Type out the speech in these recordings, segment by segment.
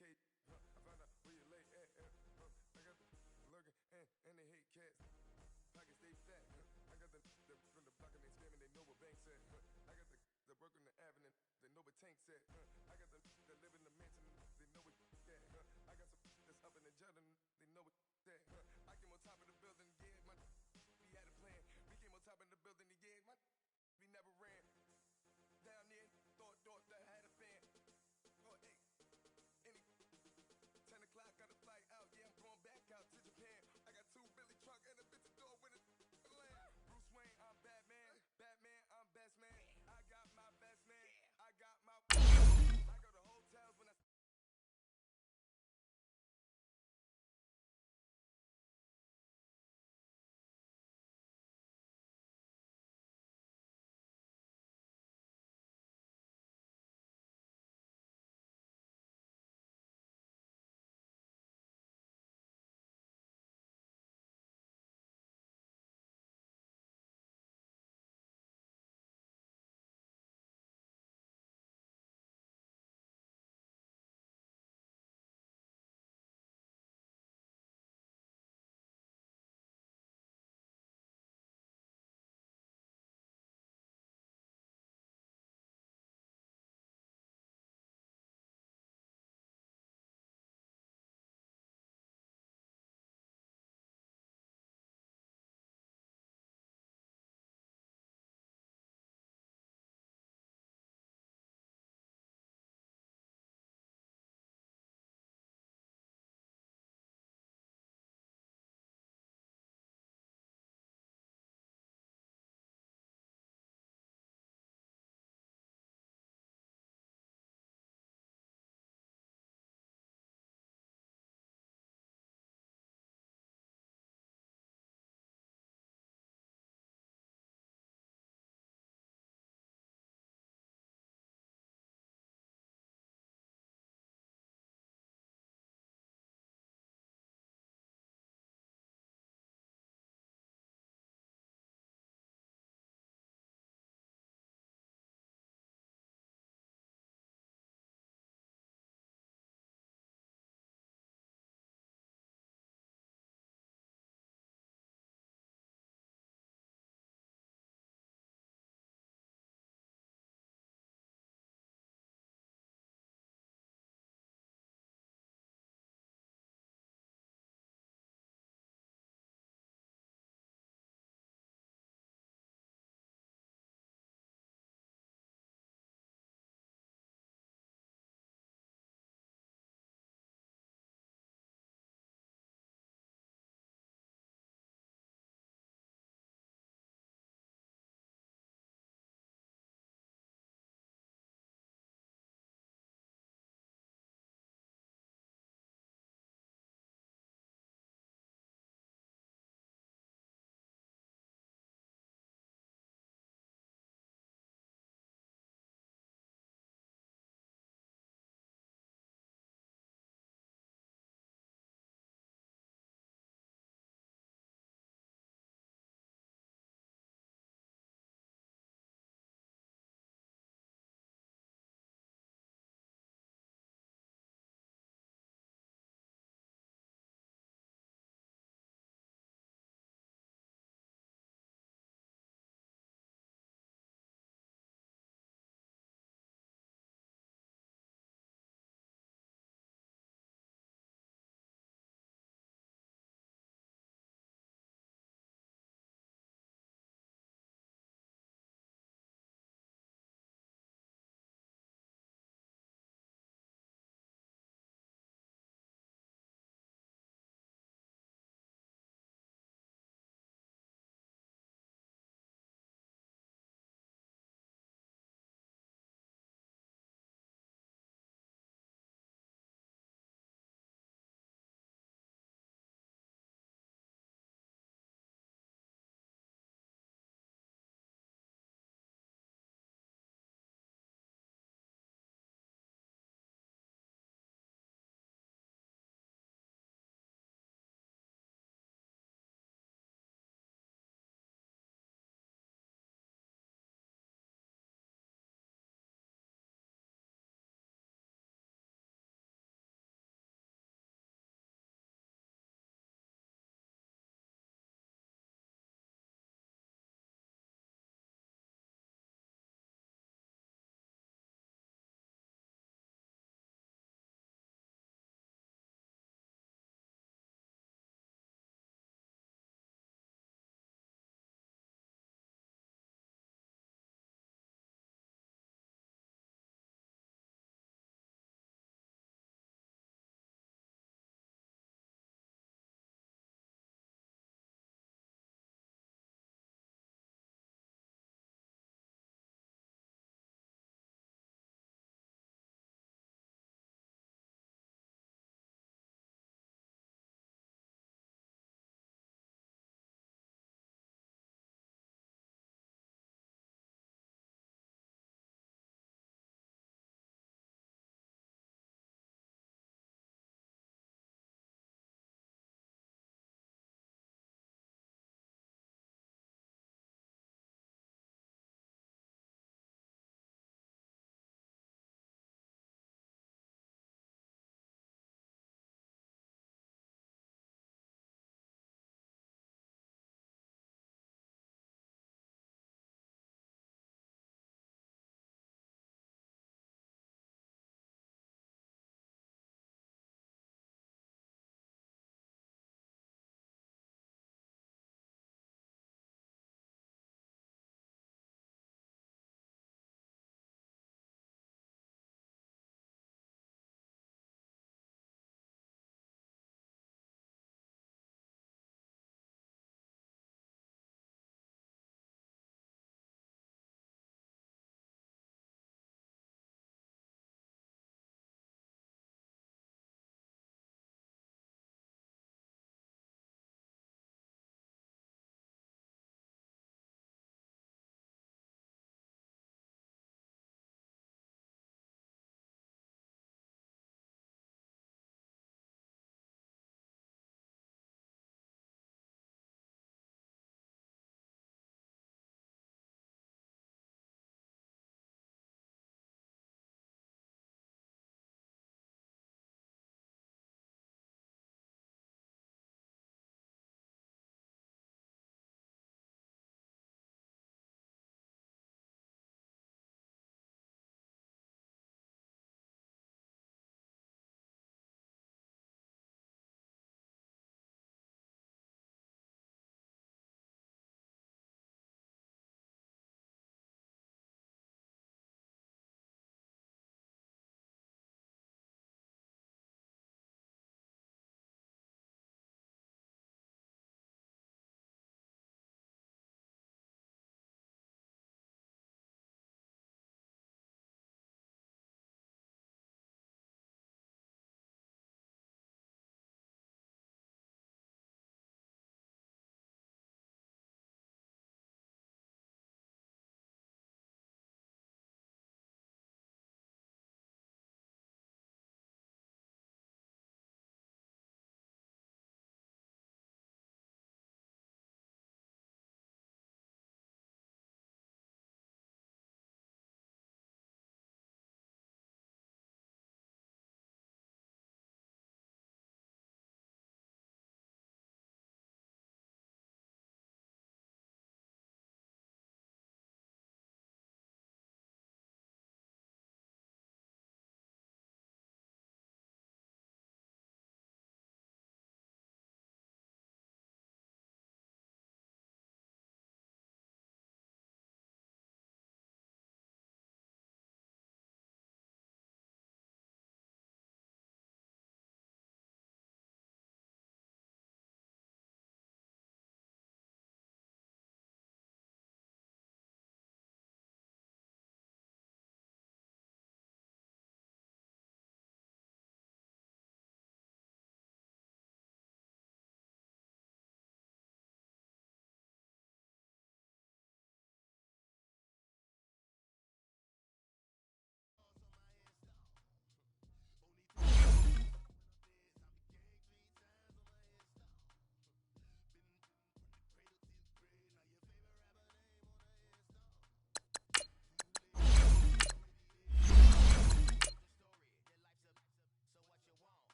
cage. I found out where you lay at. I got the lurking and they hate cats. Pockets stay fat. I got the from the block and they scamming. They know what banks at. I got the work on the avenue. They know what tanks at. I got the that live in the mansion. They know what that. I got some that's up in the jungle. They know what that. I came on top of the building. Yeah, my we had a plan. We came on top of the building. Yeah, my we never ran. Down there, thought that I had a fan. Oh, hey, any 10 o'clock, got a flight out. Yeah, I'm going back out to Japan. I got 2 Billy truck and a bitch door with a land. Bruce Wayne, I'm Batman. Batman, I'm best man. I got my best man. I got my. I go to hotels when I.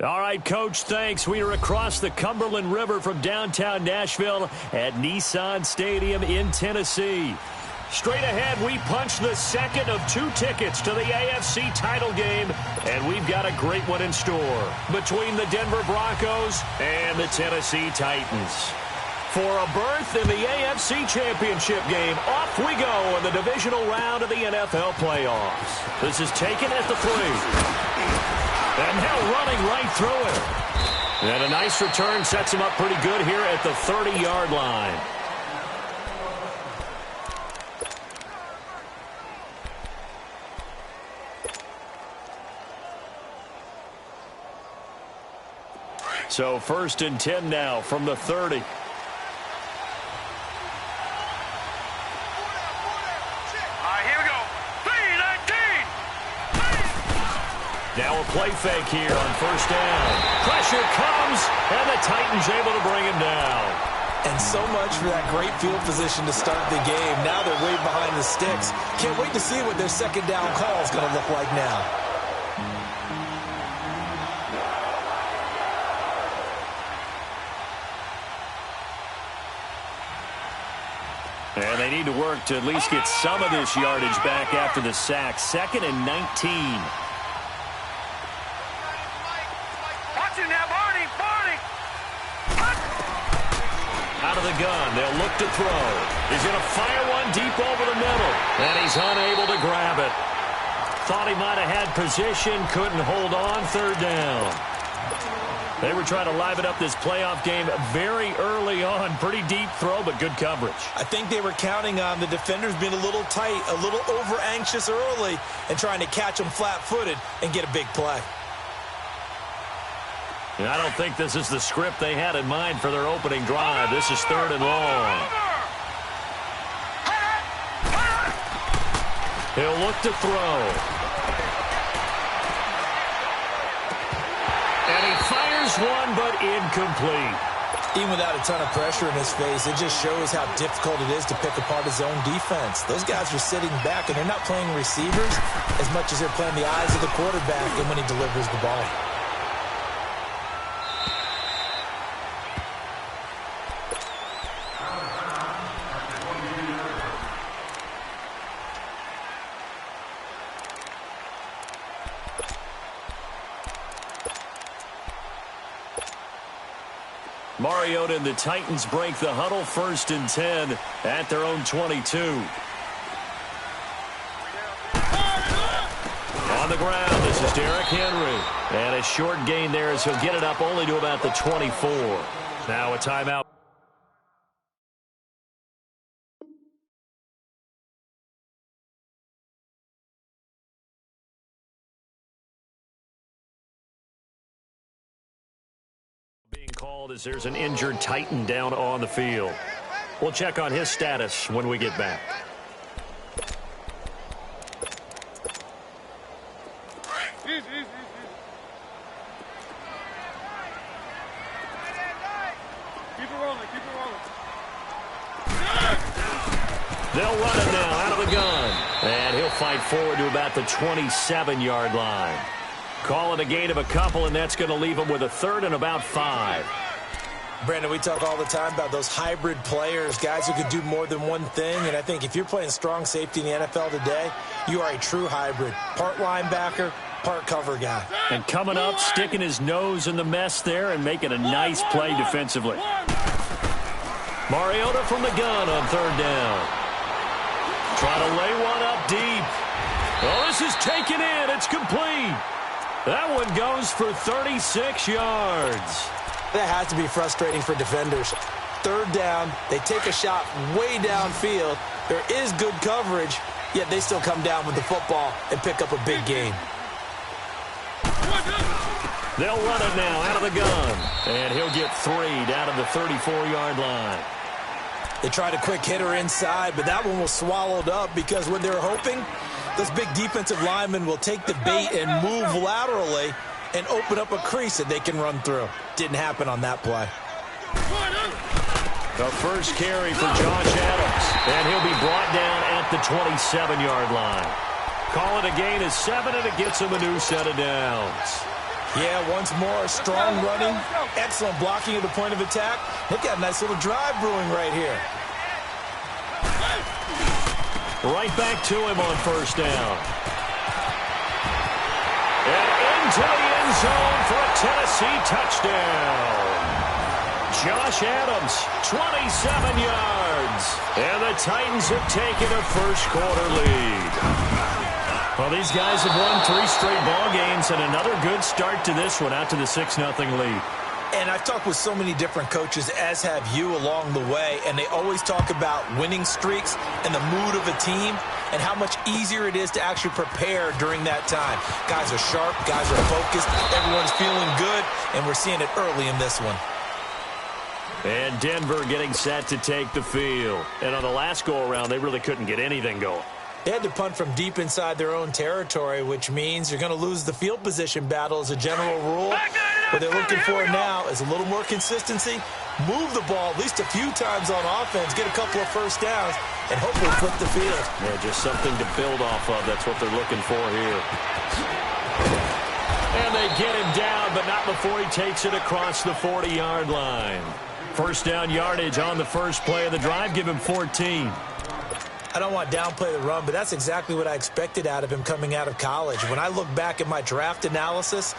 All right, Coach, thanks. We are across the Cumberland River from downtown Nashville at Nissan Stadium in Tennessee. Straight ahead, we punch the second of 2 tickets to the AFC title game, and we've got a great one in store between the Denver Broncos and the Tennessee Titans. For a berth in the AFC Championship game, off we go in the divisional round of the NFL playoffs. This is taken at the 3. And now running right through it. And a nice return sets him up pretty good here at the 30-yard line. So 1st and 10 now from the 30. Now a play fake here on 1st down. Pressure comes, and the Titans able to bring him down. And so much for that great field position to start the game. Now they're way behind the sticks. Can't wait to see what their second down call is going to look like now. And they need to work to at least get some of this yardage back after the sack. 2nd and 19. Out of the gun, they'll look to throw. He's going to fire one deep over the middle, and he's unable to grab it. Thought he might have had position, couldn't hold on. 3rd down. They were trying to liven up this playoff game very early on. Pretty deep throw, but good coverage. I think they were counting on the defenders being a little tight, a little over-anxious early, and trying to catch them flat-footed and get a big play. And I don't think this is the script they had in mind for their opening drive. This is 3rd and long. He'll look to throw. And he fires one, but incomplete. Even without a ton of pressure in his face, it just shows how difficult it is to pick apart his own defense. Those guys are sitting back, and they're not playing receivers as much as they're playing the eyes of the quarterback and when he delivers the ball. Mariota and the Titans break the huddle. 1st and 10 at their own 22. On the ground, this is Derrick Henry. And a short gain there as he'll get it up only to about the 24. Now a timeout. Being called as there's an injured Titan down on the field. We'll check on his status when we get back. They'll run it now out of the gun. And he'll fight forward to about the 27-yard line. Call it a gain of a couple, and that's going to leave him with a 3rd and about 5. Brandon, we talk all the time about those hybrid players, guys who could do more than one thing. And I think if you're playing strong safety in the NFL today, you are a true hybrid. Part linebacker, part cover guy. And coming up, sticking his nose in the mess there and making a nice play defensively. Mariota from the gun on 3rd down. Trying to lay one up deep. Oh, this is taken in. It's complete. That one goes for 36 yards. That has to be frustrating for defenders. 3rd down, they take a shot way downfield. There is good coverage, yet they still come down with the football and pick up a big gain. They'll run it now out of the gun. And he'll get 3 down to the 34-yard line. They tried a quick hitter inside, but that one was swallowed up because what they're hoping, those big defensive linemen will take the bait and move laterally and open up a crease that they can run through. Didn't happen on that play. The first carry for Josh Adams, and he'll be brought down at the 27-yard line. Call it a gain of 7, and it gets him a new set of downs. Yeah, once more, strong running, excellent blocking at the point of attack. They've got a nice little drive brewing right here. Right back to him on first down. And into the end zone for a Tennessee touchdown. Josh Adams, 27 yards. And the Titans have taken a first-quarter lead. Well, these guys have won 3 straight ball games and another good start to this one, out to the 6-0 lead. And I've talked with so many different coaches, as have you, along the way, and they always talk about winning streaks and the mood of a team and how much easier it is to actually prepare during that time. Guys are sharp, guys are focused, everyone's feeling good, and we're seeing it early in this one. And Denver getting set to take the field. And on the last go-around, they really couldn't get anything going. They had to punt from deep inside their own territory, which means you're going to lose the field position battle as a general rule. What they're looking for now is a little more consistency, move the ball at least a few times on offense, get a couple of first downs, and hopefully flip the field. Yeah, just something to build off of. That's what they're looking for here. And they get him down, but not before he takes it across the 40-yard line. First down yardage on the first play of the drive. Give him 14. I don't want to downplay the run, but that's exactly what I expected out of him coming out of college. When I look back at my draft analysis,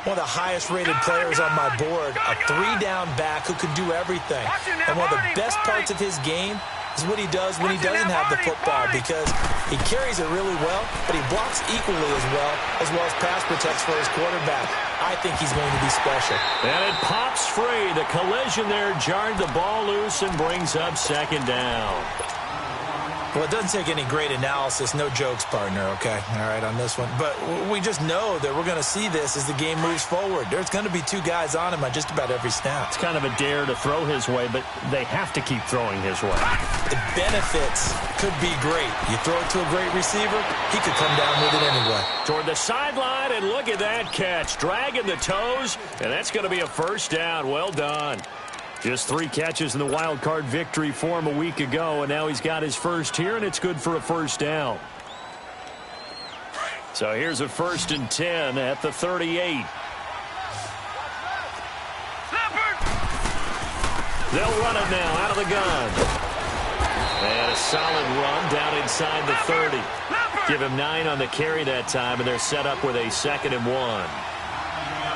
one of the highest-rated players on my board, a 3-down back who can do everything. And one of the best parts of his game is what he does when he doesn't have the football, because he carries it really well, but he blocks equally as well as pass protects for his quarterback. I think he's going to be special. And it pops free. The collision there jarred the ball loose and brings up second down. Well, it doesn't take any great analysis. No jokes, partner, okay? All right, on this one. But we just know that we're going to see this as the game moves forward. There's going to be 2 guys on him on just about every snap. It's kind of a dare to throw his way, but they have to keep throwing his way. The benefits could be great. You throw it to a great receiver, he could come down with it anyway. Toward the sideline, and look at that catch. Dragging the toes, and that's going to be a first down. Well done. Just 3 catches in the wild card victory for him a week ago, and now he's got his first here, and it's good for a first down. So here's a 1st and 10 at the 38. They'll run it now out of the gun. And a solid run down inside the 30. Give him 9 on the carry that time, and they're set up with a 2nd and 1.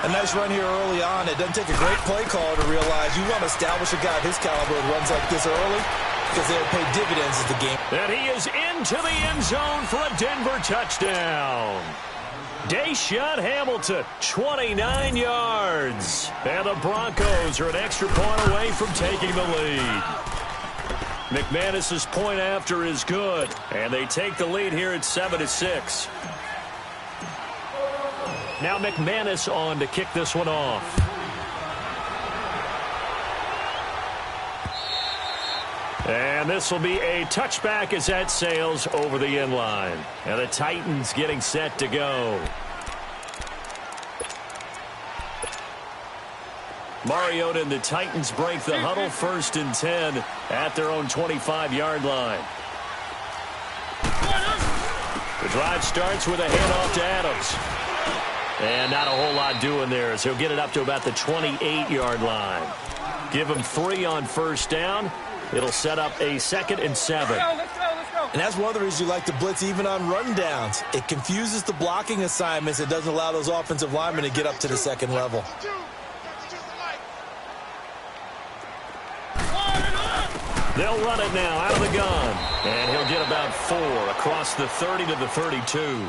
A nice run here early on. It doesn't take a great play caller to realize you want to establish a guy of his caliber that runs like this early, because they'll pay dividends as the game. And he is into the end zone for a Denver touchdown. Deshaun Hamilton, 29 yards. And the Broncos are an extra point away from taking the lead. McManus's point after is good, and they take the lead here at 7-6. Now McManus on to kick this one off. And this will be a touchback as that sails over the end line. And the Titans getting set to go. Mariota and the Titans break the huddle, 1st and 10 at their own 25-yard line. The drive starts with a handoff to Adams. And not a whole lot doing there, as he'll get it up to about the 28-yard line. Give him 3 on first down. It'll set up a 2nd and 7. And that's one of the reasons you like to blitz even on rundowns. It confuses the blocking assignments. It doesn't allow those offensive linemen to get up to the 2nd level. They'll run it now out of the gun. And he'll get about 4 across the 30 to the 32.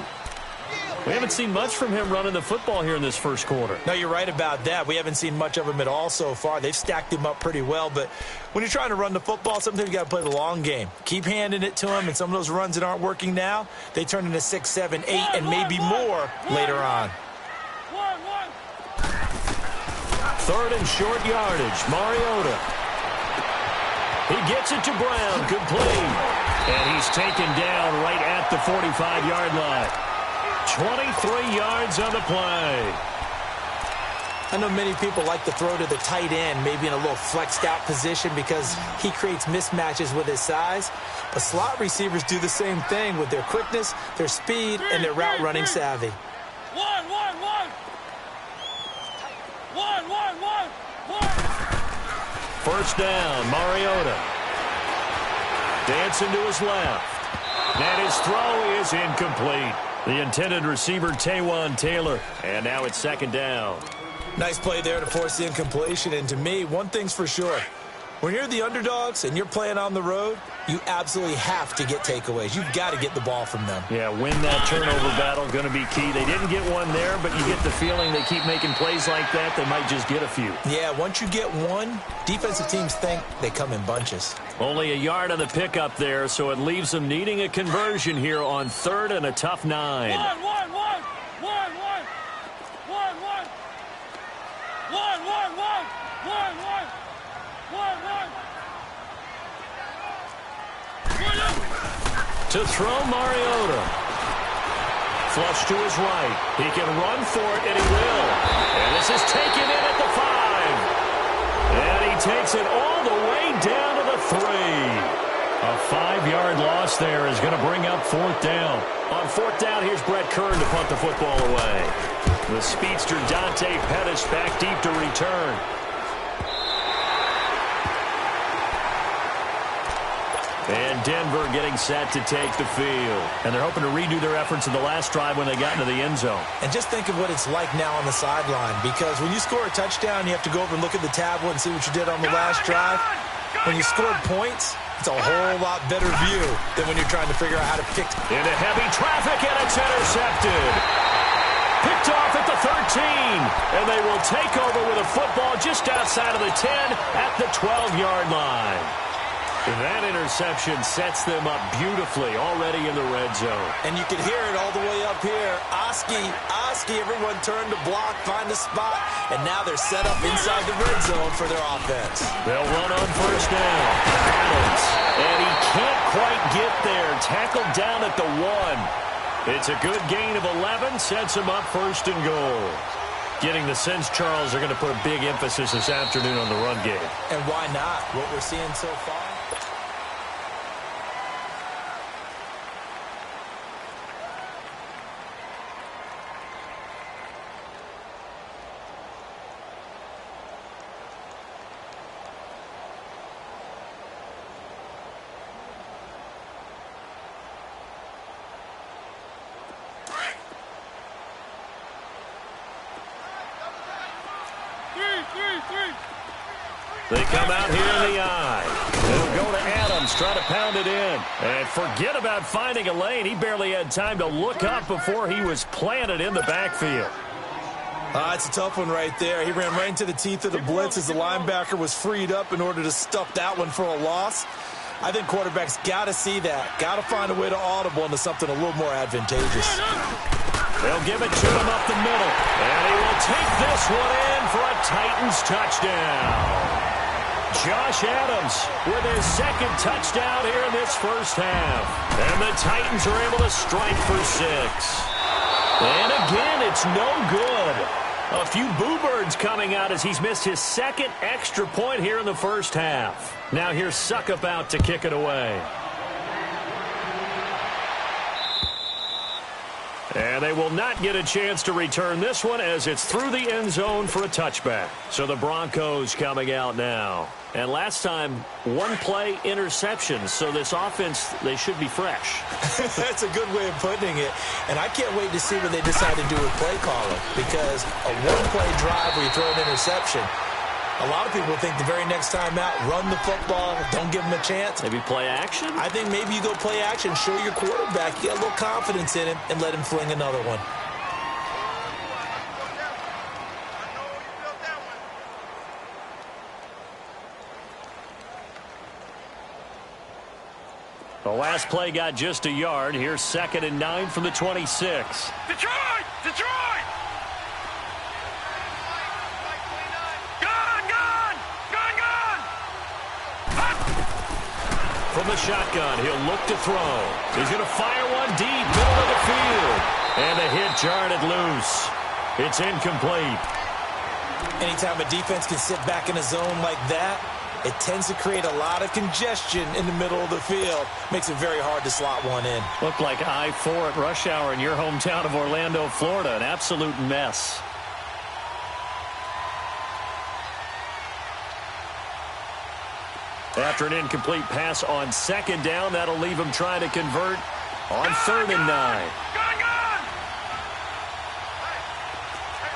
We haven't seen much from him running the football here in this first quarter. No, you're right about that. We haven't seen much of him at all so far. They've stacked him up pretty well, but when you're trying to run the football, sometimes you got to play the long game. Keep handing it to him, and some of those runs that aren't working now, they turn into 6, 7, 8, and maybe more later on. 3rd and short yardage. Mariota. He gets it to Brown. Good play. And he's taken down right at the 45-yard line. 23 yards on the play. I know many people like to throw to the tight end, maybe in a little flexed out position because he creates mismatches with his size. But slot receivers do the same thing with their quickness, their speed, and their route running savvy. First down, Mariota. Dancing to his left. And his throw is incomplete. The intended receiver, Taywan Taylor. And now it's second down. Nice play there to force the incompletion. And to me, one thing's for sure. When you're the underdogs and you're playing on the road, you absolutely have to get takeaways. You've got to get the ball from them. Yeah, win that turnover battle, going to be key. They didn't get one there, but you get the feeling they keep making plays like that, they might just get a few. Yeah, once you get one, defensive teams think they come in bunches. Only a yard on the pickup there, so it leaves them needing a conversion here on third and a tough 9. To throw, Mariota. Flush to his right. He can run for it, and he will. And this is taken in at the 5. And he takes it all the way down to the 3. A 5-yard loss there is going to bring up fourth down. On fourth down, here's Brett Kern to punt the football away. The speedster Dante Pettis back deep to return. And Denver getting set to take the field. And they're hoping to redo their efforts in the last drive when they got into the end zone. And just think of what it's like now on the sideline, because when you score a touchdown, you have to go over and look at the tablet and see what you did on the last drive. When you scored points, it's a whole lot better view than when you're trying to figure out how to pick. Into heavy traffic, and it's intercepted. Picked off at the 13. And they will take over with a football just outside of the 10 at the 12-yard line. That interception sets them up beautifully already in the red zone. And you can hear it all the way up here. Oski, everyone turned to block, find a spot, and now they're set up inside the red zone for their offense. They'll run on first down. Adams, and he can't quite get there. Tackled down at the 1. It's a good gain of 11, sets him up first and goal. Getting the sense, Charles, are going to put a big emphasis this afternoon on the run game. And why not? What we're seeing so far. They come out here in the eye. They'll go to Adams, try to pound it in. And forget about finding a lane. He barely had time to look up before he was planted in the backfield. It's a tough one right there. He ran right into the teeth of the blitz as the linebacker was freed up in order to stuff that one for a loss. I think quarterbacks got to see that. Got to find a way to audible into something a little more advantageous. They'll give it to him up the middle. And he will take this one in for a Titans touchdown. Josh Adams with his second touchdown here in this first half. And the Titans are able to strike for 6. And again, it's no good. A few boo birds coming out as he's missed his second extra point here in the first half. Now here's Suckup out to kick it away. And they will not get a chance to return this one as it's through the end zone for a touchback. So the Broncos coming out now. And last time, one play interception. So this offense, they should be fresh. That's a good way of putting it. And I can't wait to see what they decide to do with play calling. Because a one-play drive where you throw an interception, a lot of people think the very next time out, run the football, don't give them a chance. Maybe play action? I think maybe you go play action, show your quarterback, get a little confidence in him, and let him fling another one. The last play got just a yard. Here's 2nd and 9 from the 26. Detroit! Detroit! From the shotgun, he'll look to throw. He's going to fire one deep, middle of the field. And the hit jarred it loose. It's incomplete. Anytime a defense can sit back in a zone like that, it tends to create a lot of congestion in the middle of the field. Makes it very hard to slot one in. Looked like I-4 at rush hour in your hometown of Orlando, Florida. An absolute mess. After an incomplete pass on second down, that'll leave him trying to convert on 3rd and 9. Gone!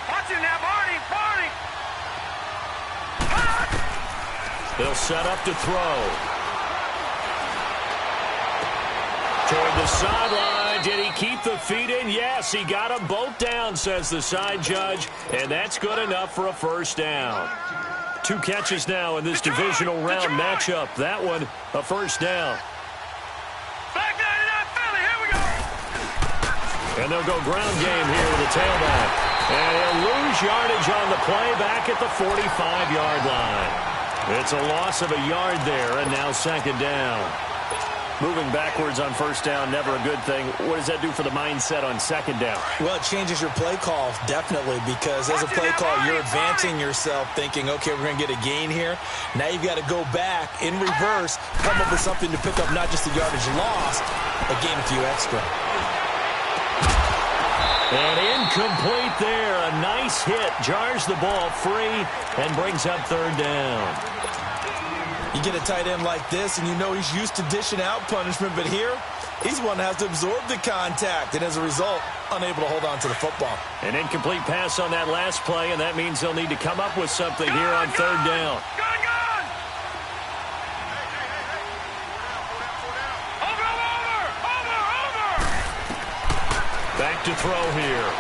Watch him now, Barney! They'll set up to throw. Toward the sideline. Did he keep the feet in? Yes, he got them both down, says the side judge. And that's good enough for a first down. 2 catches now in this divisional round matchup. That one, a first down. Back 99 Philly, here we go! And they'll go ground game here with the tailback. And he'll lose yardage on the play back at the 45-yard line. It's a loss of a yard there, and now 2nd down. Moving backwards on first down, never a good thing. What does that do for the mindset on 2nd down? Well, it changes your play call, definitely, because as a play call, you're advancing yourself thinking, okay, we're going to get a gain here. Now you've got to go back in reverse, come up with something to pick up not just the yardage lost, but gain a few extra. And incomplete there. A nice hit. Jars the ball free and brings up 3rd down. You get a tight end like this, and you know he's used to dishing out punishment, but here, he's one that has to absorb the contact, and as a result, unable to hold on to the football. An incomplete pass on that last play, and that means they'll need to come up with something here on 3rd down. Gone! Over! Back to throw here.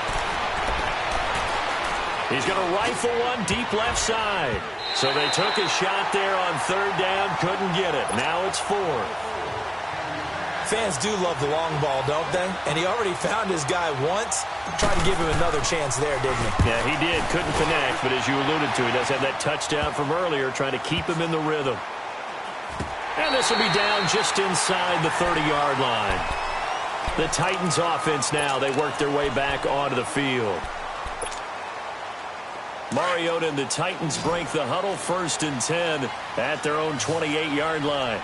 He's going to rifle one deep left side. So they took a shot there on 3rd down, couldn't get it. Now it's 4th. Fans do love the long ball, don't they? And he already found his guy once. Tried to give him another chance there, didn't he? Yeah, he did. Couldn't connect, but as you alluded to, he does have that touchdown from earlier, trying to keep him in the rhythm. And this will be down just inside the 30-yard line. The Titans offense now, they work their way back onto the field. Mariota and the Titans break the huddle, 1st and 10 at their own 28-yard line.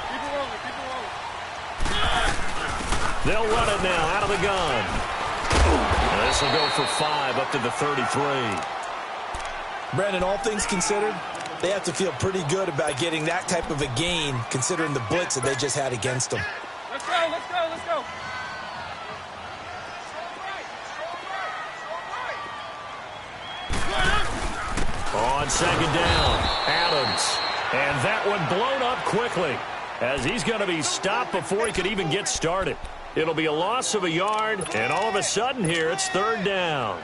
Keep it rolling. They'll run it now out of the gun. And this will go for 5 up to the 33. Brandon, all things considered, they have to feel pretty good about getting that type of a gain, considering the blitz that they just had against them. Let's go. On 2nd down, Adams. And that one blown up quickly as he's going to be stopped before he could even get started. It'll be a loss of a yard, and all of a sudden here it's 3rd down.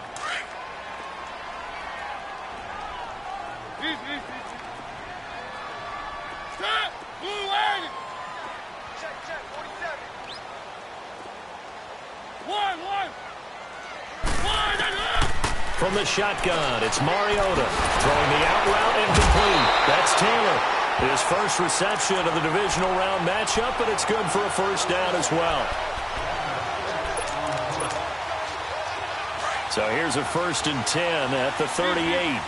Stop! Blue wagon! Check, 47. One. From the shotgun, it's Mariota throwing the out route incomplete. That's Taylor. His first reception of the divisional round matchup, but it's good for a first down as well. So here's a 1st and 10 at the 38.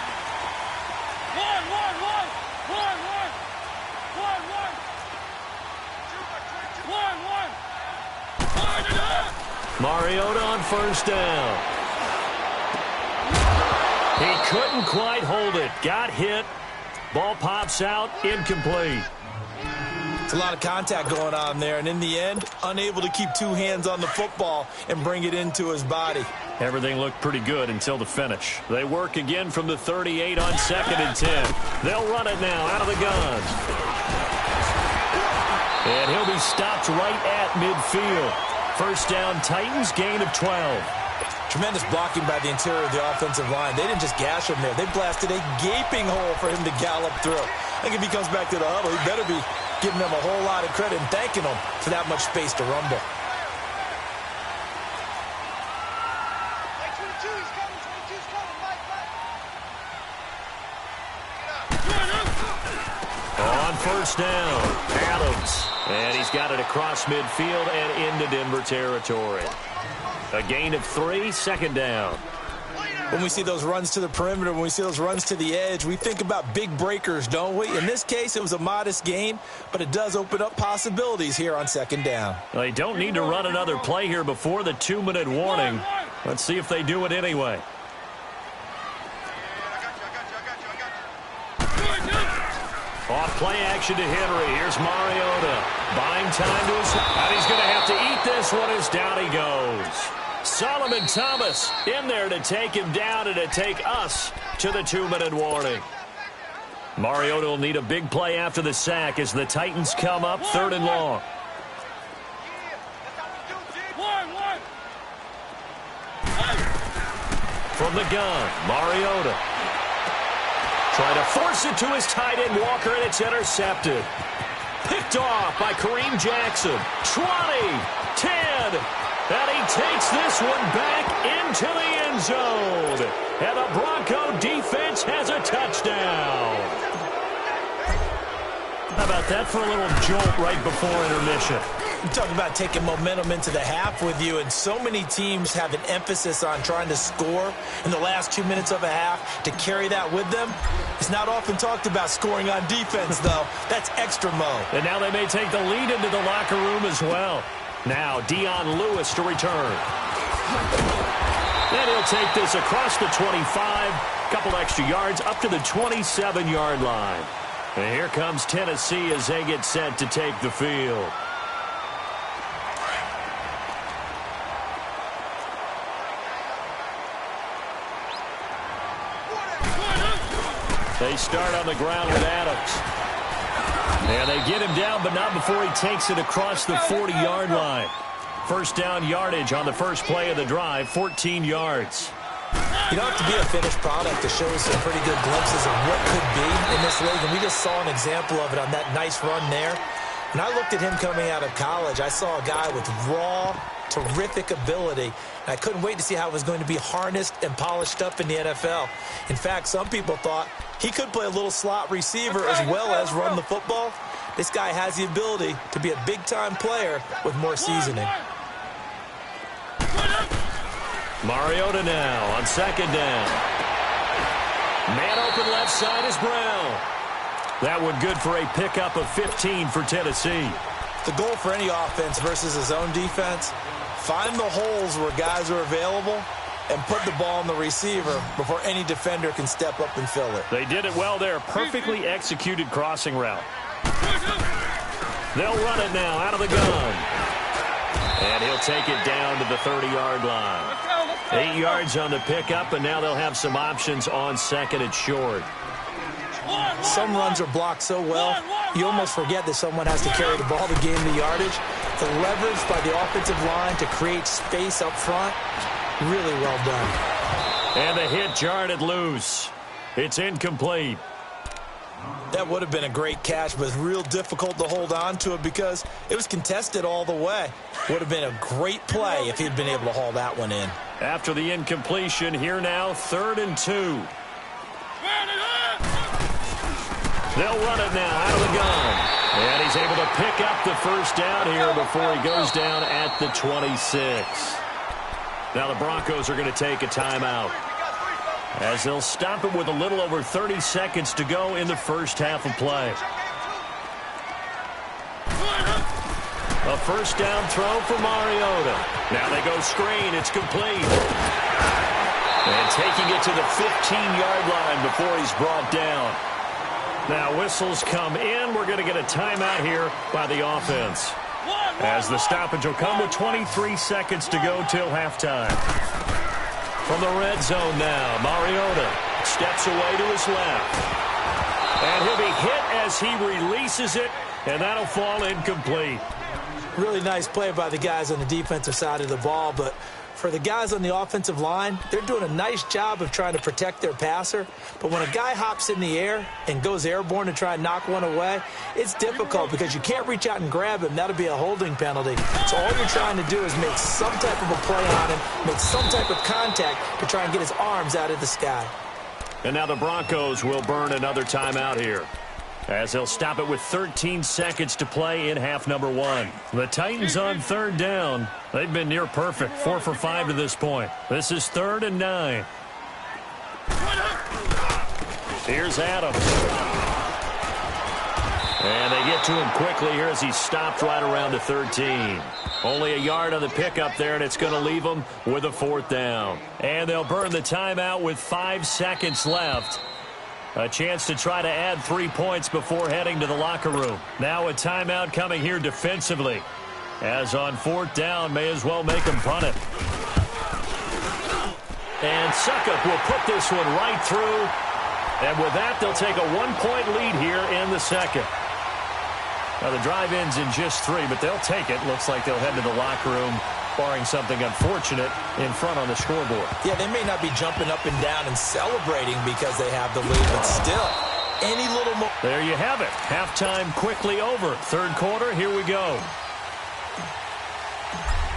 Mariota on 1st down. He couldn't quite hold it. Got hit. Ball pops out. Incomplete. It's a lot of contact going on there, and in the end, unable to keep 2 hands on the football and bring it into his body. Everything looked pretty good until the finish. They work again from the 38 on 2nd and 10. They'll run it now out of the gun. And he'll be stopped right at midfield. First down, Titans, gain of 12. Tremendous blocking by the interior of the offensive line. They didn't just gash him there. They blasted a gaping hole for him to gallop through. I think if he comes back to the huddle, he better be giving them a whole lot of credit and thanking them for that much space to rumble. On 1st down, Adams. And he's got it across midfield and into Denver territory. A gain of 3, 2nd down. When we see those runs to the perimeter, when we see those runs to the edge, we think about big breakers, don't we? In this case, it was a modest gain, but it does open up possibilities here on 2nd down. They don't need to run another play here before the 2-minute warning. Let's see if they do it anyway. Off play action to Henry. Here's Mariota. Buying time to his... And he's going to have to eat this one as down he goes. Solomon Thomas in there to take him down and to take us to the 2-minute warning. Mariota will need a big play after the sack as the Titans come up 3rd and long. From the gun, Mariota. Trying to force it to his tight end, Walker, and it's intercepted. Picked off by Kareem Jackson. 20, 10, and he takes this one back into the end zone. And the Bronco defense has a touchdown. How about that for a little jolt right before intermission? You talk about taking momentum into the half with you, and so many teams have an emphasis on trying to score in the last 2 minutes of a half to carry that with them. It's not often talked about scoring on defense, though. That's extra mode. And now they may take the lead into the locker room as well. Now Dion Lewis to return. And he'll take this across the 25, couple extra yards up to the 27-yard line. And here comes Tennessee as they get set to take the field. They start on the ground with Adams. And they get him down, but not before he takes it across the 40-yard line. First down yardage on the first play of the drive, 14 yards. You don't have to be a finished product to show us some pretty good glimpses of what could be in this league, and we just saw an example of it on that nice run there. When I looked at him coming out of college, I saw a guy with raw, terrific ability, and I couldn't wait to see how it was going to be harnessed and polished up in the NFL. In fact, some people thought he could play a little slot receiver as well as run the football. This guy has the ability to be a big-time player with more seasoning. Mariota now on second down. Man open left side is Brown. That one good for a pickup of 15 for Tennessee. The goal for any offense versus his own defense, find the holes where guys are available and put the ball on the receiver before any defender can step up and fill it. They did it well there. Perfectly executed crossing route. They'll run it now out of the gun. And he'll take it down to the 30-yard line. 8 yards on the pickup, and now they'll have some options on second and short. Some runs are blocked so well, you almost forget that someone has to carry the ball to gain the yardage. The leverage by the offensive line to create space up front, really well done. And the hit jarred it loose. It's incomplete. That would have been a great catch, but it's real difficult to hold on to it because it was contested all the way. Would have been a great play if he'd been able to haul that one in. After the incompletion, here now, 3rd and 2. They'll run it now out of the gun. And he's able to pick up the first down here before he goes down at the 26. Now the Broncos are going to take a timeout, as they'll stop it with a little over 30 seconds to go in the first half of play. A first down throw for Mariota. Now they go screen. It's complete. And taking it to the 15-yard line before he's brought down. Now whistles come in. We're going to get a timeout here by the offense, as the stoppage will come with 23 seconds to go till halftime. From the red zone now, Mariota steps away to his left. And he'll be hit as he releases it, and that'll fall incomplete. Really nice play by the guys on the defensive side of the ball, but for the guys on the offensive line, they're doing a nice job of trying to protect their passer. But when a guy hops in the air and goes airborne to try and knock one away, it's difficult because you can't reach out and grab him. That'll be a holding penalty. So all you're trying to do is make some type of a play on him, make some type of contact to try and get his arms out of the sky. And now the Broncos will burn another timeout here, as they'll stop it with 13 seconds to play in half number 1. The Titans on 3rd down. They've been near perfect, 4 for 5 to this point. This is 3rd and 9. Here's Adams. And they get to him quickly here as he stopped right around the 13. Only a yard on the pickup there, and it's going to leave them with a 4th down. And they'll burn the timeout with 5 seconds left. A chance to try to add 3 points before heading to the locker room. Now a timeout coming here defensively. As on 4th down, may as well make them punt it. And Suckup will put this one right through. And with that, they'll take a 1-point lead here in the second. Now, the drive ends in just 3, but they'll take it. Looks like they'll head to the locker room, barring something unfortunate in front on the scoreboard. Yeah, they may not be jumping up and down and celebrating because they have the lead, but still, any little more. There you have it. Halftime quickly over. Third quarter, here we go.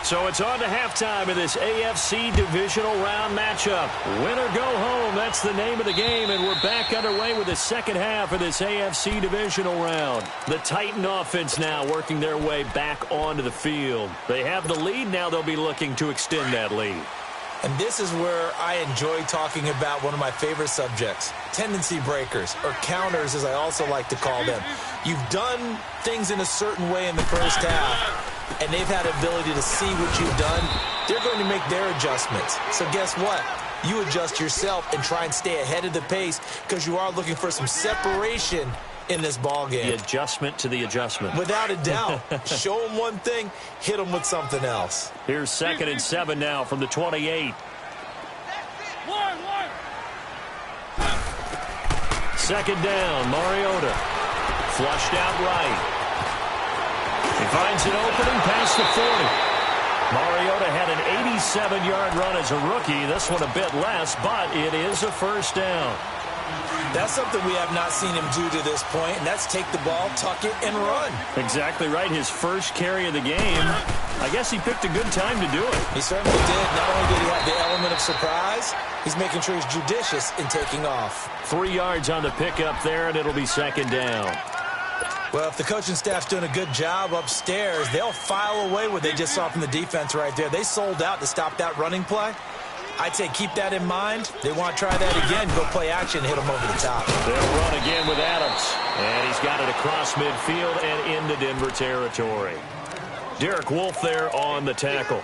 So it's on to halftime of this AFC divisional round matchup. Win or go home, that's the name of the game, and we're back underway with the second half of this AFC divisional round. The Titan offense now working their way back onto the field. They have the lead, now they'll be looking to extend that lead. And this is where I enjoy talking about one of my favorite subjects, tendency breakers, or counters as I also like to call them. You've done things in a certain way in the first half, and they've had the ability to see what you've done. They're going to make their adjustments. So guess what? You adjust yourself and try and stay ahead of the pace because you are looking for some separation in this ball game. The adjustment to the adjustment. Without a doubt. Show them one thing, hit them with something else. Here's 2nd and 7 now from the 28. Second down, Mariota. Flushed out right. He finds an opening past the 40. Mariota had an 87-yard run as a rookie. This one a bit less, but it is a first down. That's something we have not seen him do to this point, and that's take the ball, tuck it, and run. Exactly right. His first carry of the game. I guess he picked a good time to do it. He certainly did. Not only did he have the element of surprise, he's making sure he's judicious in taking off. 3 yards on the pickup there, and it'll be second down. Well, if the coaching staff's doing a good job upstairs, they'll file away what they just saw from the defense right there. They sold out to stop that running play. I'd say keep that in mind. They want to try that again, go play action, hit them over the top. They'll run again with Adams. And he's got it across midfield and into Denver territory. Derek Wolfe there on the tackle.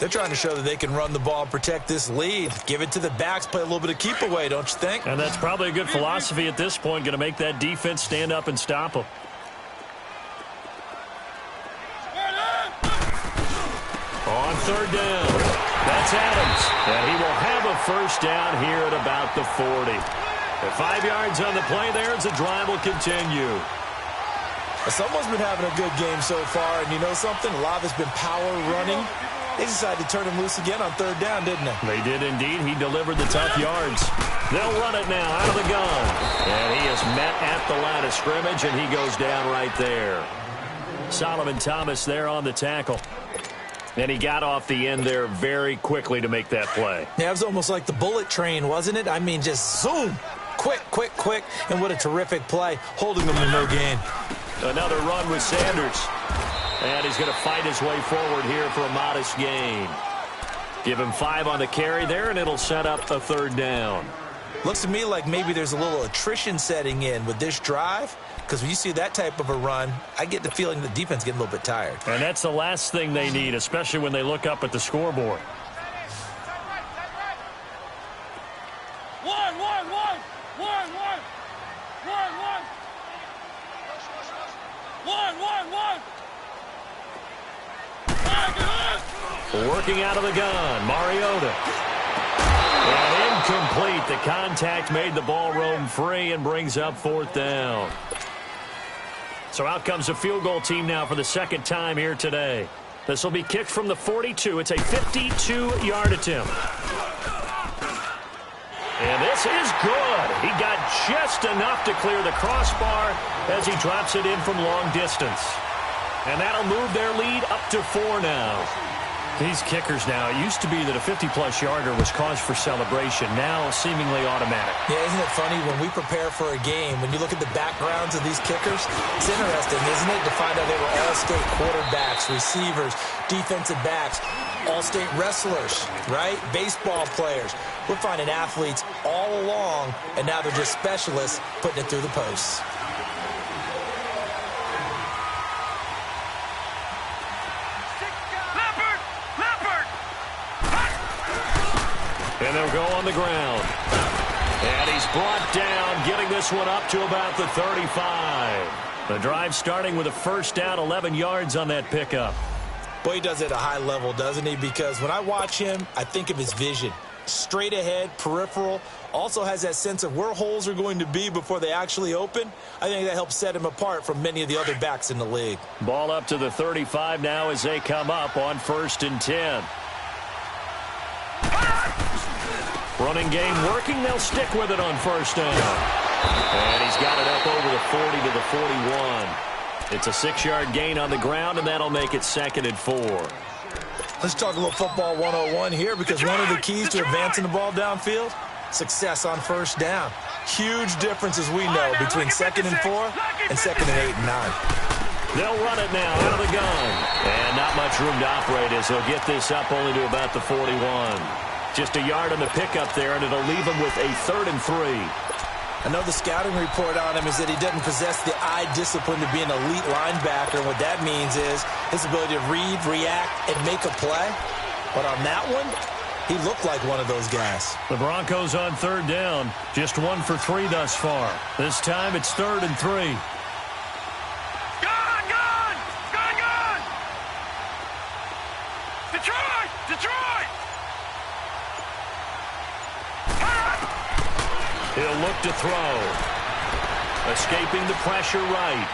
They're trying to show that they can run the ball and protect this lead. Give it to the backs, play a little bit of keep away, don't you think? And that's probably a good philosophy at this point, going to make that defense stand up and stop them. On third down, that's Adams. And he will have a first down here at about the 40. At 5 yards on the play there as the drive will continue. Someone's been having a good game so far, and you know something? A lot of it's been power running. They decided to turn him loose again on third down, didn't they? They did indeed. He delivered the tough yards. They'll run it now out of the gun. And he is met at the line of scrimmage, and he goes down right there. Solomon Thomas there on the tackle. And he got off the end there very quickly to make that play. Yeah, it was almost like the bullet train, wasn't it? I mean, just zoom. Quick, quick, quick. And what a terrific play, holding them to no gain. Another run with Sanders. And he's going to fight his way forward here for a modest gain. Give him 5 on the carry there, and it'll set up a third down. Looks to me like maybe there's a little attrition setting in with this drive, because when you see that type of a run, I get the feeling the defense getting a little bit tired. And that's the last thing they need, especially when they look up at the scoreboard. Working out of the gun, Mariota. And incomplete. The contact made the ball roam free and brings up fourth down. So out comes the field goal team now for the second time here today. This will be kicked from the 42. It's a 52-yard attempt. And this is good. He got just enough to clear the crossbar as he drops it in from long distance. And that'll move their lead up to 4 now. These kickers now, it used to be that a 50-plus yarder was cause for celebration. Now seemingly automatic. Yeah, isn't it funny when we prepare for a game, when you look at the backgrounds of these kickers, it's interesting, isn't it, to find out they were all-state quarterbacks, receivers, defensive backs, all-state wrestlers, right? Baseball players. We're finding athletes all along, and now they're just specialists putting it through the posts. And they'll go on the ground. And he's brought down, getting this one up to about the 35. The drive starting with a first down, 11 yards on that pickup. Boy, he does it at a high level, doesn't he? Because when I watch him, I think of his vision. Straight ahead, peripheral, also has that sense of where holes are going to be before they actually open. I think that helps set him apart from many of the other backs in the league. Ball up to the 35 now as they come up on 1st and 10. Running game working. They'll stick with it on 1st down. And he's got it up over the 40 to the 41. It's a 6-yard gain on the ground, and that'll make it 2nd and 4. Let's talk a little football 101 here, because one of the keys to advancing the ball downfield, success on 1st down. Huge difference, as we know, between 2nd and 4 and 2nd and 8 and 9. They'll run it now out of the gun. And not much room to operate as they'll get this up only to about the 41. Just a yard on the pickup there, and it'll leave them with a 3rd and 3. I know the scouting report on him is that he doesn't possess the eye discipline to be an elite linebacker. And what that means is his ability to read, react, and make a play. But on that one, he looked like one of those guys. The Broncos on 3rd down. Just 1 for 3 thus far. This time it's 3rd and 3. Gun! Detroit! He'll look to throw. Escaping the pressure right.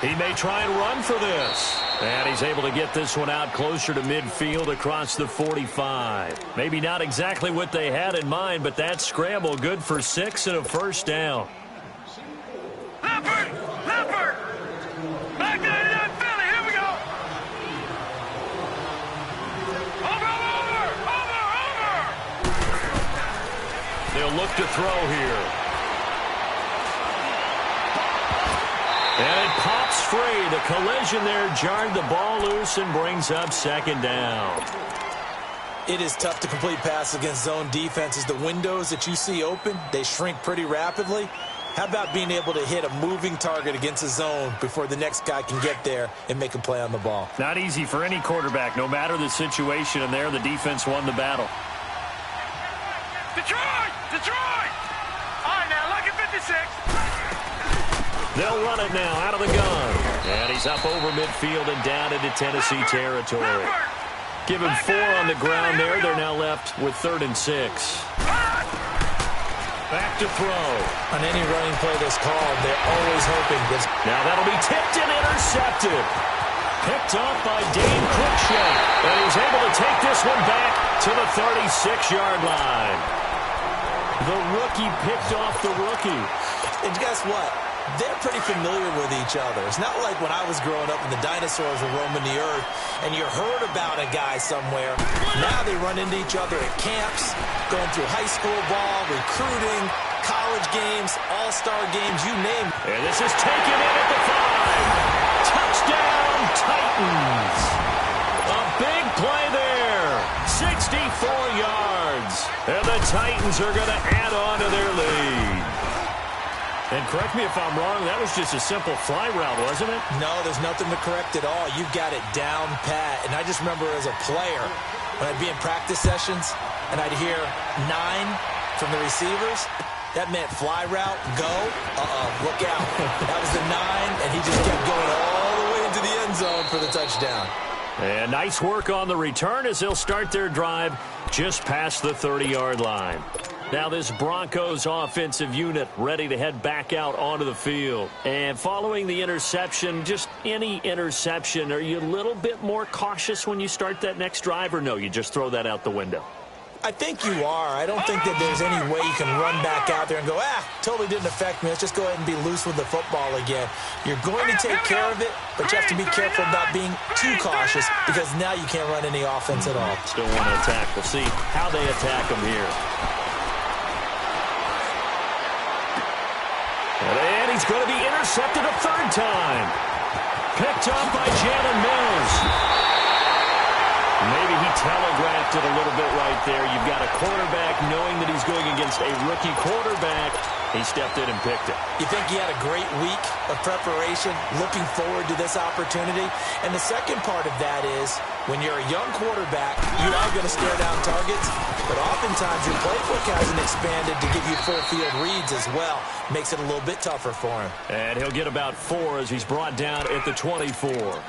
He may try and run for this. And he's able to get this one out closer to midfield across the 45. Maybe not exactly what they had in mind, but that scramble good for 6 and a 1st down. Leopard! Back to the Philly, here we go! Over! They'll look to throw here. And it pops free. The collision there jarred the ball loose and brings up 2nd down. It is tough to complete passes against zone defenses. The windows that you see open, they shrink pretty rapidly. How about being able to hit a moving target against a zone before the next guy can get there and make a play on the ball? Not easy for any quarterback, no matter the situation, and there the defense won the battle. Detroit! All right, now, look at 56. They'll run it now out of the gun. And he's up over midfield and down into Tennessee territory. Give him 4 on the ground there. They're now left with 3rd and 6. Back to throw. On any running play that's called, they're always hoping this. Now that'll be tipped and intercepted. Picked off by Dane Cruikshank. And he's able to take this one back to the 36-yard line. The rookie picked off the rookie. And guess what? They're pretty familiar with each other. It's not like when I was growing up and the dinosaurs were roaming the earth and you heard about a guy somewhere. Now they run into each other at camps, going through high school ball, recruiting, college games, all-star games, you name it. And this is taken in at the 5. Touchdown, Titans. A big play there. 64 yards. And the Titans are going to add on to their lead. And correct me if I'm wrong, that was just a simple fly route, wasn't it? No, there's nothing to correct at all. You've got it down pat. And I just remember as a player, when I'd be in practice sessions and I'd hear 9 from the receivers, that meant fly route, go, look out. That was the 9, and he just kept going all the way into the end zone for the touchdown. And nice work on the return as they'll start their drive just past the 30-yard line. Now this Broncos offensive unit ready to head back out onto the field. And following the interception, just any interception, are you a little bit more cautious when you start that next drive, or no, you just throw that out the window? I think you are. I don't think that there's any way you can run back out there and go, totally didn't affect me. Let's just go ahead and be loose with the football again. You're going to take care of it, but you have to be careful about being too cautious because now you can't run any offense at all. Still want to attack. We'll see how they attack them here. And he's going to be intercepted a 3rd time. Picked up by Jalen Mills. Maybe he telegraphed it a little bit right there. You've got a quarterback knowing that he's going against a rookie quarterback. He stepped in and picked it. You think he had a great week of preparation, looking forward to this opportunity? And the second part of that is When you're a young quarterback, you are going to stare down targets, but oftentimes your playbook hasn't expanded to give you full field reads as well. Makes it a little bit tougher for him. And he'll get about 4 as he's brought down at the 24.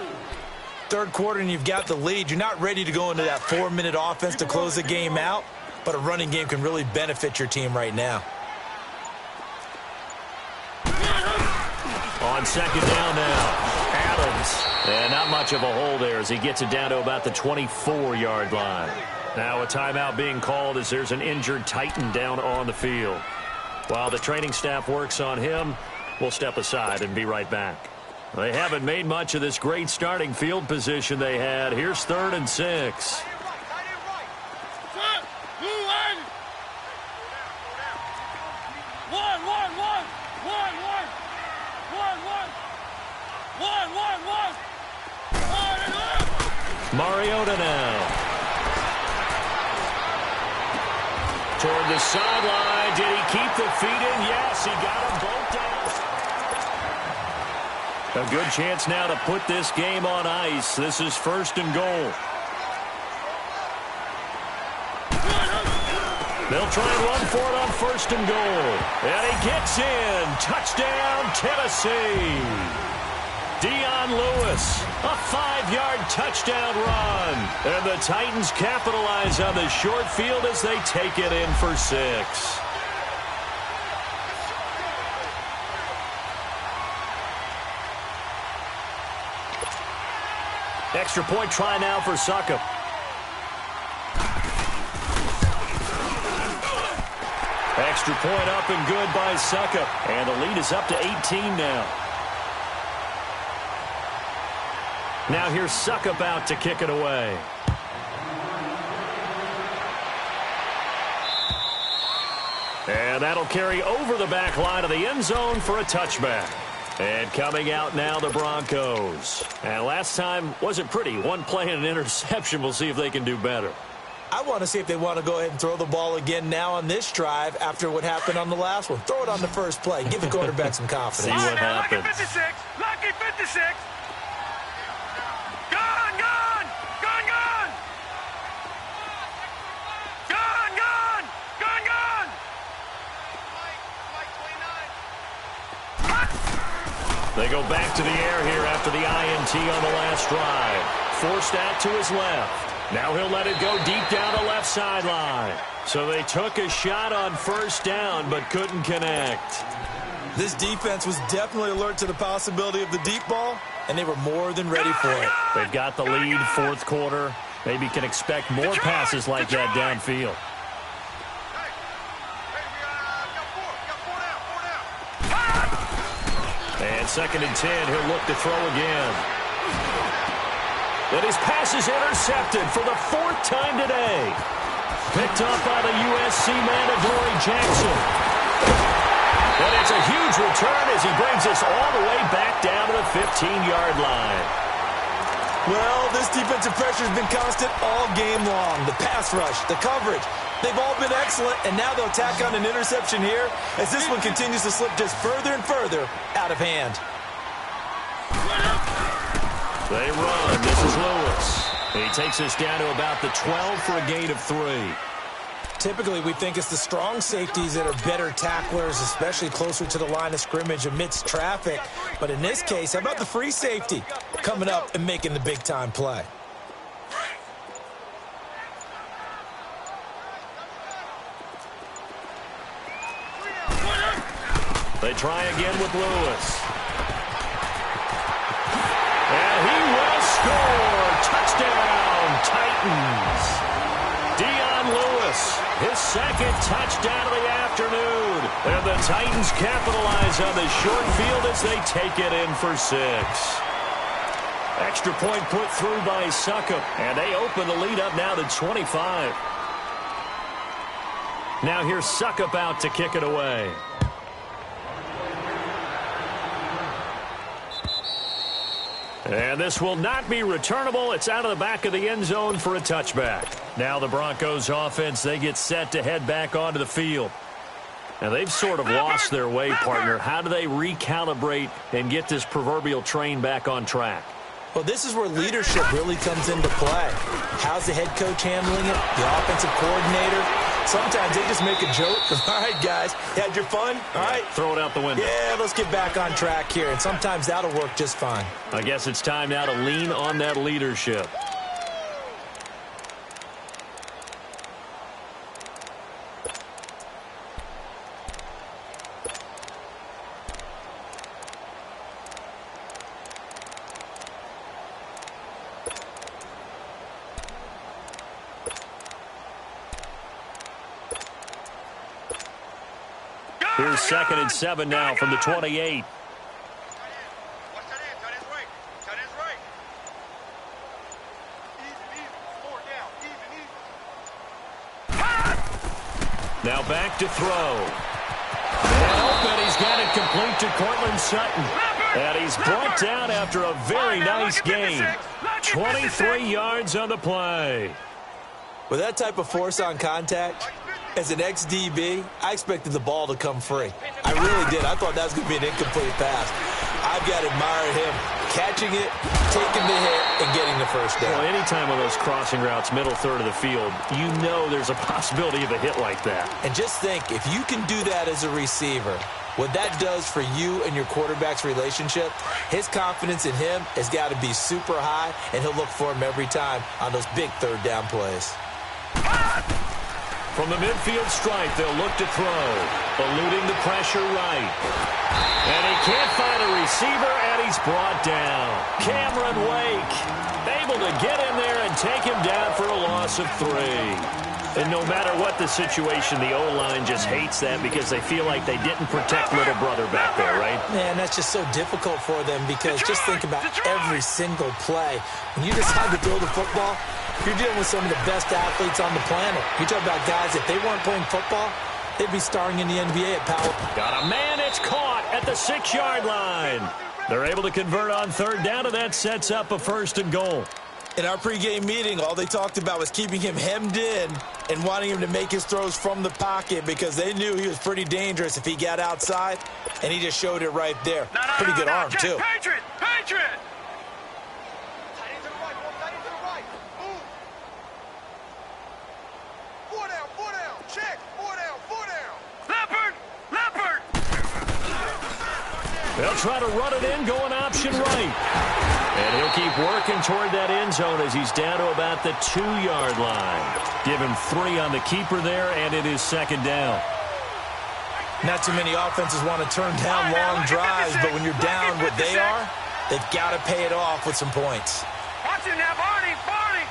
Third quarter and you've got the lead. You're not ready to go into that 4-minute offense to close the game out, but a running game can really benefit your team right now. On second down now, Adams. And not much of a hole there as he gets it down to about the 24-yard line. Now a timeout being called as there's an injured Titan down on the field. While the training staff works on him, we'll step aside and be right back. They haven't made much of this great starting field position they had. Here's 3rd and 6. Mariota now. Toward the sideline. Did he keep the feet in? Yes, he got them both down. A good chance now to put this game on ice. This is 1st and goal. They'll try and run for it on 1st and goal. And he gets in. Touchdown, Tennessee. Dion Lewis, a 5-yard touchdown run. And the Titans capitalize on the short field as they take it in for 6. Extra point try now for Succop. Extra point up and good by Succop. And the lead is up to 18 now. Now here's Succop out to kick it away. And that'll carry over the back line of the end zone for a touchback. And coming out now, the Broncos. And last time wasn't pretty. One play and an interception. We'll see if they can do better. I want to see if they want to go ahead and throw the ball again now on this drive after what happened on the last one. Throw it on the first play. Give the quarterback some confidence. See what happens. Lucky 56. Lucky 56. Gone, gone. Gone, gone. Gone, gone. Gone, gone. They go back to the air here after the INT on the last drive. Forced out to his left. Now he'll let it go deep down the left sideline. So they took a shot on 1st down but couldn't connect. This defense was definitely alert to the possibility of the deep ball, and they were more than ready for it. They've got the lead, 4th quarter. Maybe can expect more passes like that downfield. And 2nd and 10, he'll look to throw again. And his pass is intercepted for the 4th time today. Picked up by the USC man, Adoree Jackson. And it's a huge return as he brings us all the way back down to the 15-yard line. Well, this defensive pressure has been constant all game long. The pass rush, the coverage, they've all been excellent, and now they'll tack on an interception here as this one continues to slip just further and further out of hand. They run. This is Lewis. He takes us down to about the 12 for a gain of 3. Typically, we think it's the strong safeties that are better tacklers, especially closer to the line of scrimmage amidst traffic. But in this case, how about the free safety coming up and making the big-time play? They try again with Lewis. And he will score. Touchdown, Titans. Dion Lewis, his 2nd touchdown of the afternoon. And the Titans capitalize on the short field as they take it in for 6. Extra point put through by Succop. And they open the lead up now to 25. Now here's Succop out to kick it away. And this will not be returnable. It's out of the back of the end zone for a touchback. Now the Broncos offense, they get set to head back onto the field. And they've sort of lost their way, partner. How do they recalibrate and get this proverbial train back on track? Well, this is where leadership really comes into play. How's the head coach handling it? The offensive coordinator? Sometimes they just make a joke. All right, guys, you had your fun? All right. Throw it out the window. Yeah, let's get back on track here. And sometimes that'll work just fine. I guess it's time now to lean on that leadership. Here's 2nd and 7 now from the 28. Now back to throw. And he's got it complete to Cortland Sutton. And he's brought down after a very nice gain. 23 yards on the play. With that type of force on contact, as an ex-DB, I expected the ball to come free. I really did. I thought that was going to be an incomplete pass. I've got to admire him catching it, taking the hit, and getting the first down. Well, anytime on those crossing routes, middle third of the field, you know there's a possibility of a hit like that. And just think, if you can do that as a receiver, what that does for you and your quarterback's relationship, his confidence in him has got to be super high, and he'll look for him every time on those big third down plays. From the midfield stripe, they'll look to throw. Eluding the pressure right. And he can't find a receiver, and he's brought down. Cameron Wake able to get in there and take him down for a loss of 3. And no matter what the situation, the O-line just hates that because they feel like they didn't protect little brother back there, right? Man, that's just so difficult for them because just think about every single play. When you decide to throw the football, you're dealing with some of the best athletes on the planet. You talk about guys, if they weren't playing football, they'd be starring in the NBA at Powell. Got a man, it's caught at the 6-yard line. They're able to convert on third down, and that sets up a 1st and goal. In our pregame meeting, all they talked about was keeping him hemmed in and wanting him to make his throws from the pocket because they knew he was pretty dangerous if he got outside, and he just showed it right there. Pretty good arm, too. Patriot! Patriot! They'll try to run it in, going option right. And he'll keep working toward that end zone as he's down to about the 2-yard line. Give him 3 on the keeper there, and it is 2nd down. Not too many offenses want to turn down long drives, but when you're down what they are, they've got to pay it off with some points. Watch it now, Barney! Barney!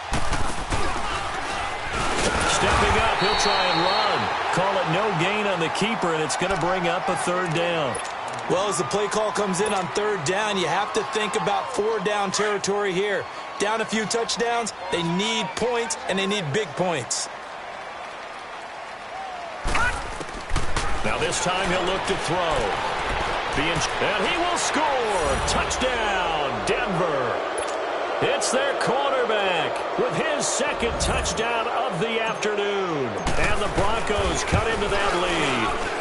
Stepping up, he'll try and run. Call it no gain on the keeper, and it's going to bring up a 3rd down. Well, as the play call comes in on 3rd down, you have to think about 4-down territory here. Down a few touchdowns, they need points, and they need big points. Now this time he'll look to throw. And he will score. Touchdown, Denver. It's their quarterback with his 2nd touchdown of the afternoon. And the Broncos cut into that lead.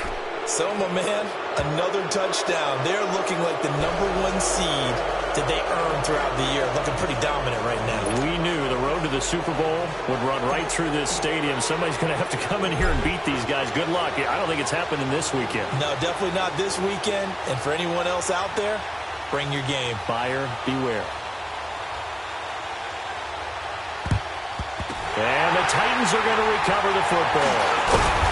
So, my man, another touchdown. They're looking like the #1 seed that they earned throughout the year. Looking pretty dominant right now. We knew the road to the Super Bowl would run right through this stadium. Somebody's going to have to come in here and beat these guys. Good luck. I don't think it's happening this weekend. No, definitely not this weekend. And for anyone else out there, bring your game. Buyer beware. And the Titans are going to recover the football.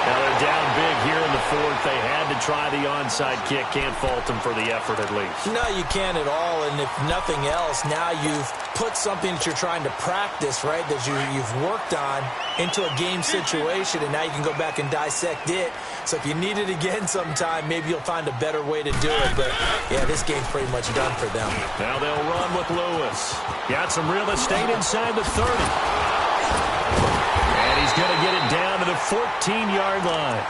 Now they're down big here in the 4th. They had to try the onside kick. Can't fault them for the effort at least. No, you can't at all. And if nothing else, now you've put something that you're trying to practice, right, that you've worked on into a game situation, and now you can go back and dissect it. So if you need it again sometime, maybe you'll find a better way to do it. But, yeah, this game's pretty much done for them. Now they'll run with Lewis. Got some real estate inside the 30. And he's going to get it down to the 14-yard line.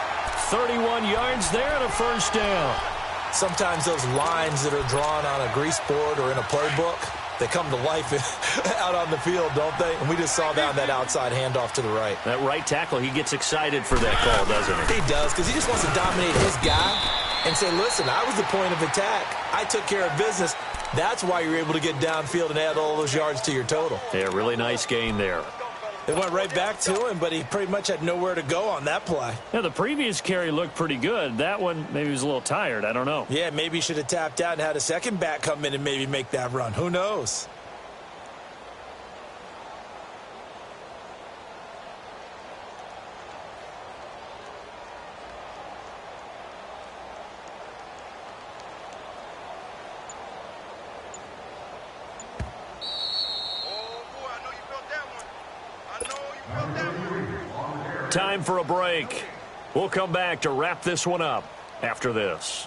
31 yards there and a 1st down. Sometimes those lines that are drawn on a grease board or in a playbook, they come to life out on the field, don't they? And we just saw that outside handoff to the right. That right tackle, he gets excited for that call, doesn't he? He does, because he just wants to dominate his guy and say, listen, I was the point of attack. I took care of business. That's why you're able to get downfield and add all those yards to your total. Yeah, really nice gain there. It went right back to him, but he pretty much had nowhere to go on that play. Yeah, the previous carry looked pretty good. That one, maybe he was a little tired. I don't know. Yeah, maybe he should have tapped out and had a second back come in and maybe make that run. Who knows? Time for a break. We'll come back to wrap this one up after this.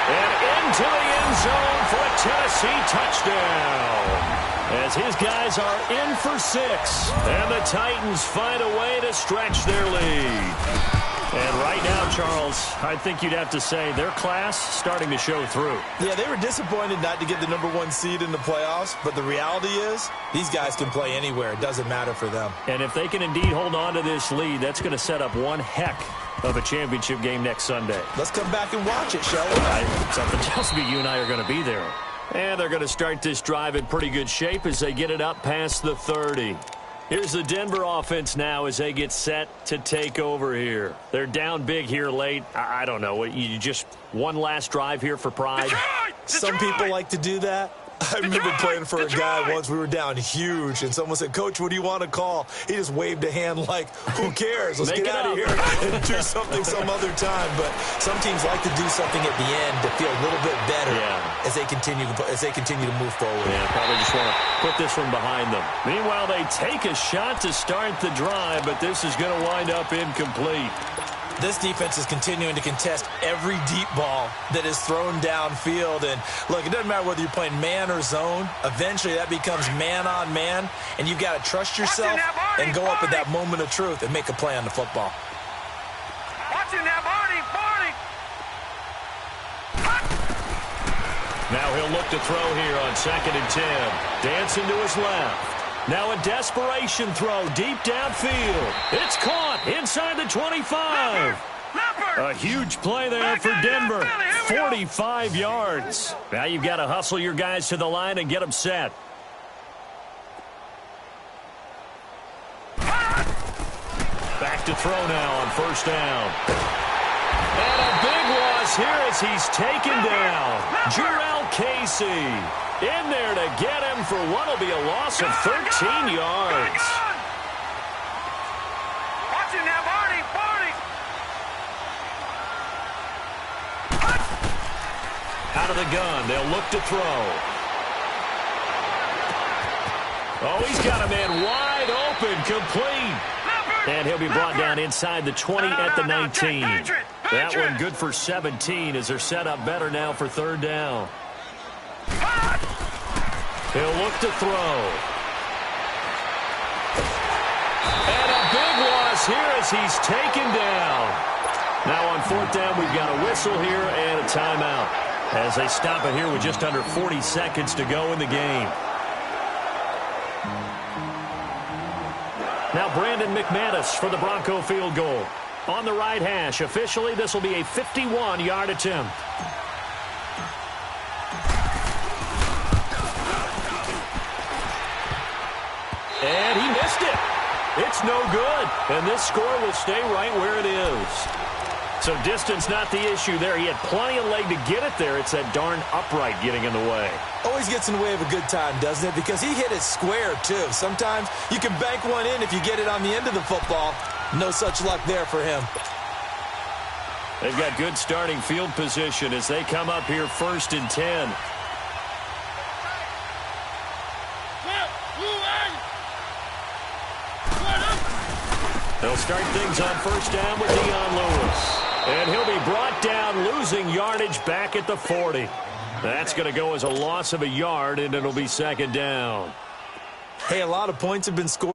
And into the end zone for a Tennessee touchdown. As his guys are in for 6. And the Titans find a way to stretch their lead. And right now, Charles, I think you'd have to say their class starting to show through. Yeah, they were disappointed not to get the #1 seed in the playoffs, but the reality is these guys can play anywhere. It doesn't matter for them. And if they can indeed hold on to this lead, that's going to set up one heck of a championship game next Sunday. Let's come back and watch it, shall we? Something tells me you and I are going to be there. And they're going to start this drive in pretty good shape as they get it up past the 30. Here's the Denver offense now as they get set to take over here. They're down big here late. I don't know. You just one last drive here for pride? Some people like to do that. I remember playing for a guy once. We were down huge, and someone said, "Coach, what do you want to call?" He just waved a hand like, "Who cares? Let's get out of here and do something some other time." But some teams like to do something at the end to feel a little bit better as they continue to move forward. Yeah, probably just want to put this one behind them. Meanwhile, they take a shot to start the drive, but this is going to wind up incomplete. This defense is continuing to contest every deep ball that is thrown downfield. And, look, it doesn't matter whether you're playing man or zone. Eventually, that becomes man-on-man, and you've got to trust yourself and go up at that moment of truth and make a play on the football. Watching that, Barney. Now he'll look to throw here on 2nd and 10. Dancing to his left. Now a desperation throw deep downfield. It's caught inside the 25. A huge play there for Denver. 45 yards. Now you've got to hustle your guys to the line and get them set. Back to throw now on 1st down. And a big loss here as he's taken down. Jarrell Casey in there to get him for what will be a loss of 13 yards. Watching that, Barney. Out of the gun, they'll look to throw. Oh, he's got a man wide open, complete. And he'll be brought down inside the 20 at the 19. That one good for 17 as they're set up better now for 3rd down. He'll look to throw. And a big loss here as he's taken down. Now on 4th down, we've got a whistle here and a timeout as they stop it here with just under 40 seconds to go in the game. Now Brandon McManus for the Bronco field goal. On the right hash, officially this will be a 51-yard attempt. And he missed it. It's no good. And this score will stay right where it is. So distance not the issue there. He had plenty of leg to get it there. It's that darn upright getting in the way. Always gets in the way of a good time, doesn't it? Because he hit it square, too. Sometimes you can bank one in if you get it on the end of the football. No such luck there for him. They've got good starting field position as they come up here 1st and 10. They'll start things on 1st down with Dion Lewis. And he'll be brought down, losing yardage back at the 40. That's going to go as a loss of a yard, and it'll be 2nd down. Hey, a lot of points have been scored.